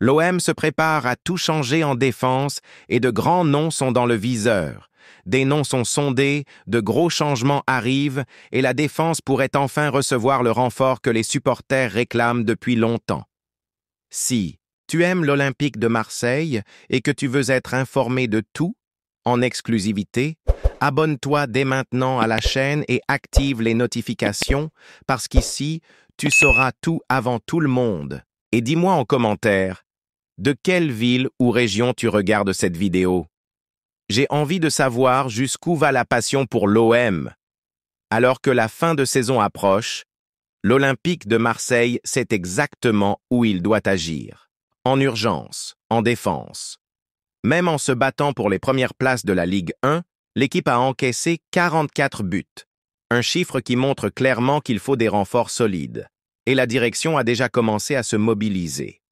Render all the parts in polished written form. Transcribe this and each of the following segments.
L'OM se prépare à tout changer en défense et de grands noms sont dans le viseur. Des noms sont sondés, de gros changements arrivent et la défense pourrait enfin recevoir le renfort que les supporters réclament depuis longtemps. Si tu aimes l'Olympique de Marseille et que tu veux être informé de tout, en exclusivité, abonne-toi dès maintenant à la chaîne et active les notifications parce qu'ici, tu sauras tout avant tout le monde. Et dis-moi en commentaire, de quelle ville ou région tu regardes cette vidéo? J'ai envie de savoir jusqu'où va la passion pour l'OM. Alors que la fin de saison approche, l'Olympique de Marseille sait exactement où il doit agir. En urgence, en défense. Même en se battant pour les premières places de la Ligue 1, l'équipe a encaissé 44 buts. Un chiffre qui montre clairement qu'il faut des renforts solides. Et la direction a déjà commencé à se mobiliser.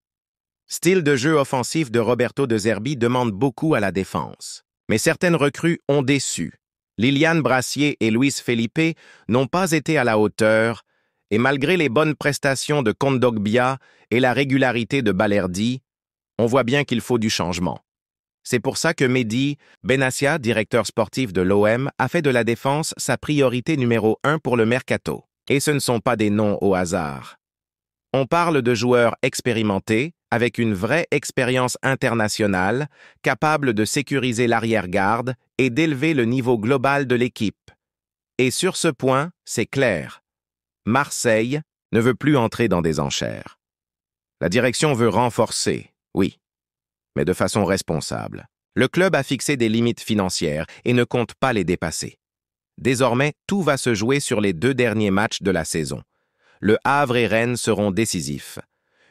Style de jeu offensif de Roberto De Zerbi demande beaucoup à la défense. Mais certaines recrues ont déçu. Liliane Brassier et Luis Felipe n'ont pas été à la hauteur, et malgré les bonnes prestations de Kondogbia et la régularité de Balerdi, on voit bien qu'il faut du changement. C'est pour ça que Mehdi Benassia, directeur sportif de l'OM, a fait de la défense sa priorité numéro 1 pour le mercato. Et ce ne sont pas des noms au hasard. On parle de joueurs expérimentés, avec une vraie expérience internationale, capables de sécuriser l'arrière-garde et d'élever le niveau global de l'équipe. Et sur ce point, c'est clair. Marseille ne veut plus entrer dans des enchères. La direction veut renforcer, oui, mais de façon responsable. Le club a fixé des limites financières et ne compte pas les dépasser. Désormais, tout va se jouer sur les 2 derniers matchs de la saison. Le Havre et Rennes seront décisifs.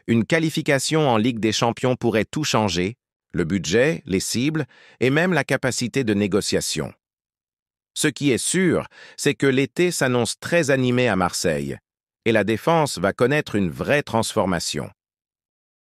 Une qualification en Ligue des Champions pourrait tout changer, le budget, les cibles et même la capacité de négociation. Ce qui est sûr, c'est que l'été s'annonce très animé à Marseille et la défense va connaître une vraie transformation.